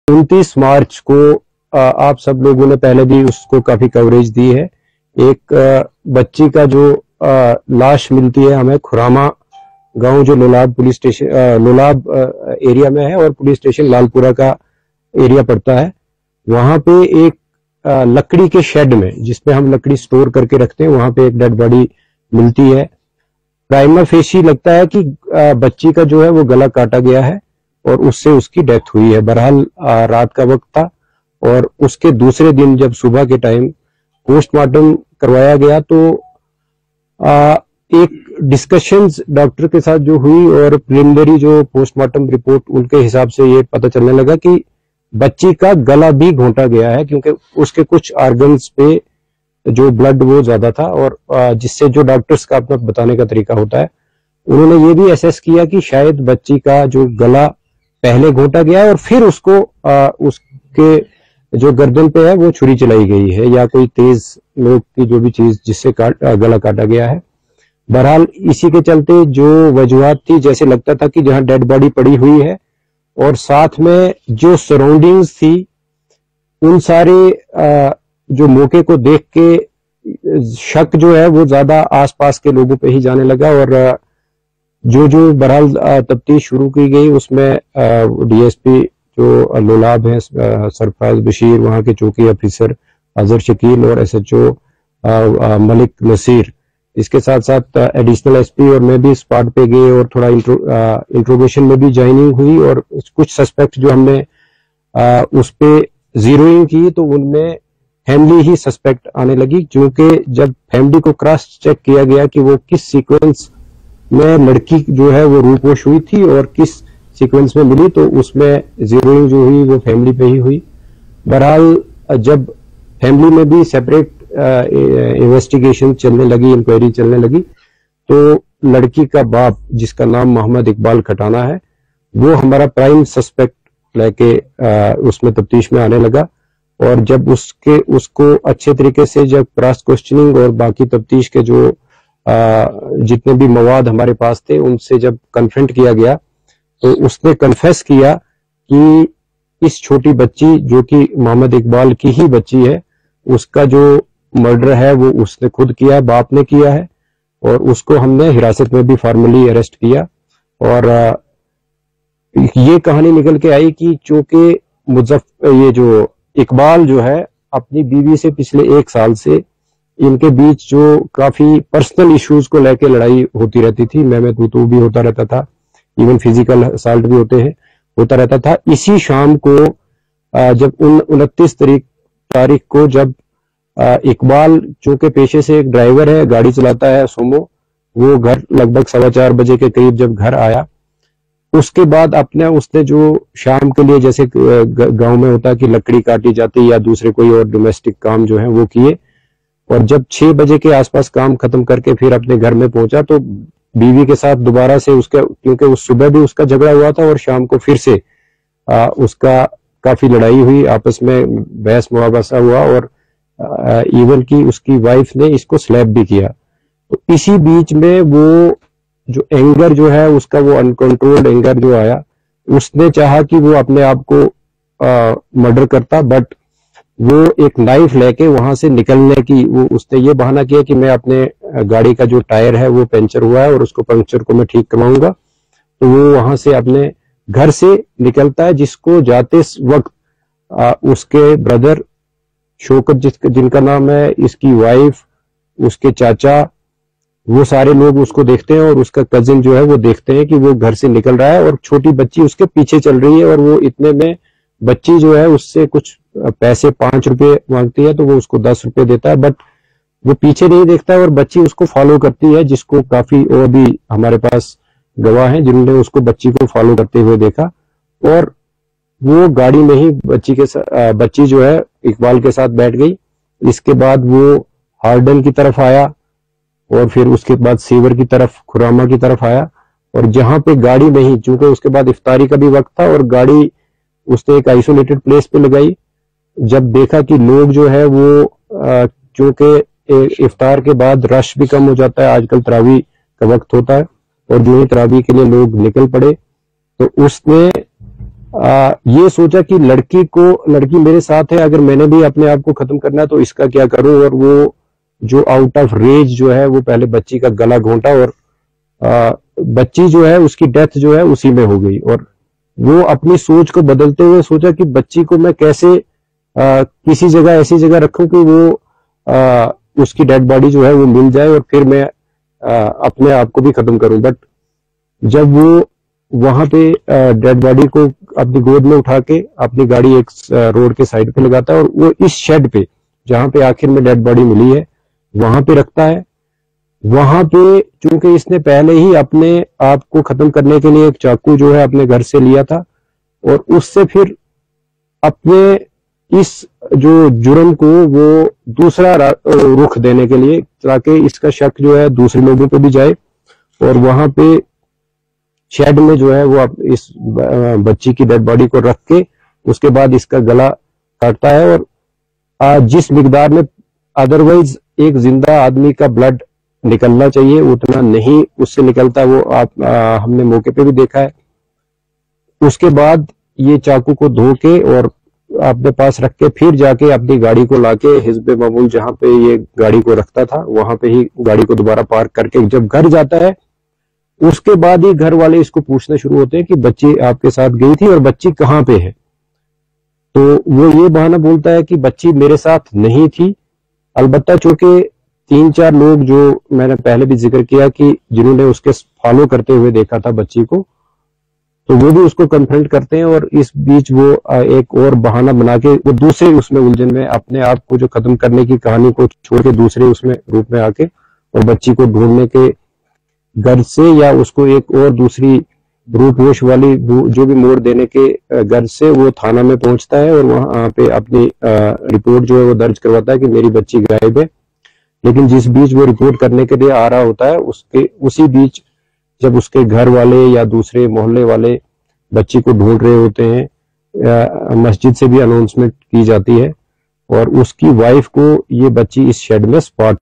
29 मार्च को आप सब लोगों ने पहले भी उसको काफी कवरेज दी है। एक बच्ची का जो लाश मिलती है हमें खुरामा गांव, जो Lolab police station Lolab area में है और पुलिस स्टेशन लालपुरा का एरिया पड़ता है। वहां पे एक लकड़ी के शेड में, जिसमें हम लकड़ी स्टोर करके रखते हैं, वहां पे एक डेड बॉडी मिलती है। प्राइमा फेसी लगता है कि बच्ची का जो है वो गला काटा गया है और उससे उसकी डेथ हुई है। बहरहाल रात का वक्त था और उसके दूसरे दिन जब सुबह के टाइम पोस्टमार्टम करवाया गया तो एक डिस्कशंस डॉक्टर के साथ जो हुई और प्रिलिमिनरी जो पोस्टमार्टम रिपोर्ट उनके हिसाब से ये पता चलने लगा कि बच्ची का गला भी घोंटा गया है, क्योंकि उसके कुछ ऑर्गन्स पे जो ब्लड वो ज्यादा था और जिससे जो डॉक्टर्स का अपना बताने का तरीका होता है, उन्होंने ये भी असेस किया कि शायद बच्ची का जो गला पहले घोंटा गया है और फिर उसको उसके जो गर्दन पे है वो छुरी चलाई गई है या कोई तेज नोक की जो भी चीज जिससे गला काटा गया है। बहरहाल इसी के चलते जो वजूहात थी, जैसे लगता था कि जहां डेड बॉडी पड़ी हुई है और साथ में जो सराउंडिंग्स थी, उन सारे जो मौके को देख के शक जो है वो ज्यादा आसपास के लोगों पे ही जाने लगा और जो बहरहाल तफ्तीश शुरू की गई उसमें डीएसपी जो लोलाब है सरफराज बशीर, वहां के चौकी ऑफिसर अजहर शकील और एसएचओ मलिक नसीर, इसके साथ साथ एडिशनल एसपी और मैं भी स्पॉट पे गए और थोड़ा इंट्रोगेशन में भी ज्वाइनिंग हुई और कुछ सस्पेक्ट जो हमने उस पे जीरोइंग की तो उनमें फैमिली ही सस्पेक्ट आने लगी, क्योंकि जब फैमिली को क्रॉस चेक किया गया कि वो किस सीक्वेंस में लड़की जो है वो रूपोश हुई थी और किस सीक्वेंस में मिली, तो उसमें जीरोइंग जो हुई वो फैमिली पे ही हुई। बहरहाल जब फैमिली में भी सेपरेट इन्वेस्टिगेशन चलने लगी, इंक्वायरी चलने लगी, तो लड़की का बाप जिसका नाम मोहम्मद इकबाल खटाना है वो हमारा प्राइम सस्पेक्ट लेके उसमें तफ्तीश में आने लगा और जब उसको अच्छे तरीके से जब क्रॉस क्वेश्चनिंग और बाकी तफ्तीश के जो जितने भी मवाद हमारे पास थे उनसे जब कन्फ्रंट किया गया तो उसने कन्फेस किया कि इस छोटी बच्ची जो कि मोहम्मद इकबाल की ही बच्ची है, उसका जो मर्डर है वो उसने खुद किया, बाप ने किया है और उसको हमने हिरासत में भी फॉर्मली अरेस्ट किया। और ये कहानी निकल के आई कि चूंकि ये जो इकबाल जो है अपनी बीवी से पिछले 1 साल से इनके बीच जो काफी पर्सनल इश्यूज को लेकर लड़ाई होती रहती थी, मैं तू भी होता रहता था, इवन फिजिकल असॉल्ट भी होता रहता था। इसी शाम को जब 29 तारीख को जब इकबाल चूंकि पेशे से एक ड्राइवर है, गाड़ी चलाता है सोमो, वो घर लगभग 4:15 बजे के करीब जब घर आया, उसके बाद उसने जो शाम के लिए जैसे गांव में होता है कि लकड़ी काटी जाती या दूसरे कोई और डोमेस्टिक काम जो है वो किए और जब 6 बजे के आसपास काम खत्म करके फिर अपने घर में पहुंचा तो बीवी के साथ दोबारा से उसका, क्योंकि उस सुबह भी उसका झगड़ा हुआ था और शाम को फिर से उसका काफी लड़ाई हुई, आपस में बहस मुआवजा हुआ और इवन की उसकी वाइफ ने इसको स्लैप भी किया। तो इसी बीच में वो जो एंगर जो है उसका, वो अनकंट्रोल्ड एंगर जो आया, उसने चाहा कि वो अपने आप को मर्डर करता, बट वो एक नाइफ लेके वहां से निकलने की उसने ये बहाना किया कि मैं अपने गाड़ी का जो टायर है वो पंचर हुआ है और उसको पंचर को मैं ठीक करवाऊंगा। तो वो वहां से अपने घर से निकलता है, जिसको जाते वक्त उसके ब्रदर शौकत जिनका नाम है, इसकी वाइफ, उसके चाचा, वो सारे लोग उसको देखते हैं और उसका कजिन जो है वो देखते हैं कि वो घर से निकल रहा है और छोटी बच्ची उसके पीछे चल रही है और वो इतने में बच्ची जो है उससे कुछ पैसे 5 रुपए मांगती है तो वो उसको 10 रुपए देता है, बट वो पीछे नहीं देखता है और बच्ची उसको फॉलो करती है, जिसको काफी और भी हमारे पास गवाह हैं जिन्होंने उसको बच्ची को फॉलो करते हुए देखा और वो गाड़ी में ही बच्ची जो है इकबाल के साथ बैठ गई। इसके बाद वो हार्डन की तरफ आया और फिर उसके बाद सेवर की तरफ, खुरामा की तरफ आया और जहां पे गाड़ी में ही, चूंकि उसके बाद इफ्तारी का भी वक्त था और गाड़ी उसने एक आइसोलेटेड प्लेस पे लगाई। जब देखा कि लोग जो है वो चूंकि इफ्तार के बाद रश भी कम हो जाता है, आजकल तरावी का वक्त होता है और जो ही तरावी के लिए लोग निकल पड़े, तो उसने ये सोचा कि लड़की मेरे साथ है, अगर मैंने भी अपने आप को खत्म करना है तो इसका क्या करूं। और वो जो आउट ऑफ रेज जो है वो पहले बच्ची का गला घोंटा और बच्ची जो है उसकी डेथ जो है उसी में हो गई। और वो अपनी सोच को बदलते हुए सोचा कि बच्ची को मैं कैसे किसी जगह ऐसी जगह रखूं कि वो उसकी डेड बॉडी जो है वो मिल जाए और फिर मैं अपने आप को भी खत्म करूं। बट जब वो वहां पे डेड बॉडी को अपनी गोद में उठा के अपनी गाड़ी एक रोड के साइड पे लगाता है और वो इस शेड पे जहां पे आखिर में डेड बॉडी मिली है वहां पे रखता है। वहां पे चूंकि इसने पहले ही अपने आप को खत्म करने के लिए एक चाकू जो है अपने घर से लिया था और उससे फिर अपने इस जो जुर्म को वो दूसरा रुख देने के लिए, ताकि इसका शक जो है दूसरे लोगों पे भी जाए। और वहां पे शेड में जो है वो इस बच्ची की डेड बॉडी को रख के उसके बाद इसका गला काटता है। और जिस मिकदार में अदरवाइज एक जिंदा आदमी का ब्लड निकलना चाहिए उतना नहीं उससे निकलता, वो हमने मौके पे भी देखा है। उसके बाद ये चाकू को धो के और अपने पास रख के फिर जाके अपनी गाड़ी को लाके हिस्बे मामूल जहां पे ये गाड़ी को रखता था वहां पे ही गाड़ी को दोबारा पार्क करके जब घर जाता है उसके बाद ही घर वाले इसको पूछना शुरू होते हैं कि बच्ची आपके साथ गई थी और बच्ची कहाँ पे है। तो वो ये बहाना बोलता है कि बच्ची मेरे साथ नहीं थी। अलबत्ता चूंकि 3-4 लोग जो मैंने पहले भी जिक्र किया कि जिन्होंने उसके फॉलो करते हुए देखा था बच्ची को, तो वो भी उसको कन्फ्रंट करते हैं और इस बीच वो एक और बहाना बना के वो दूसरे उसमें उलझन में अपने आप को जो खत्म करने की कहानी को छोड़ के दूसरे उसमें रूप में आके और बच्ची को ढूंढने के घर से या उसको एक और दूसरी रूपवेश वाली जो भी मोड़ देने के घर से वो थाना में पहुंचता है और वहां पे अपनी रिपोर्ट जो है वो दर्ज करवाता है कि मेरी बच्ची गायब है। लेकिन जिस बीच वो रिपोर्ट करने के लिए आ रहा होता है उसी बीच जब उसके घर वाले या दूसरे मोहल्ले वाले बच्ची को ढूंढ रहे होते हैं, मस्जिद से भी अनाउंसमेंट की जाती है और उसकी वाइफ को ये बच्ची इस शेड में स्पॉट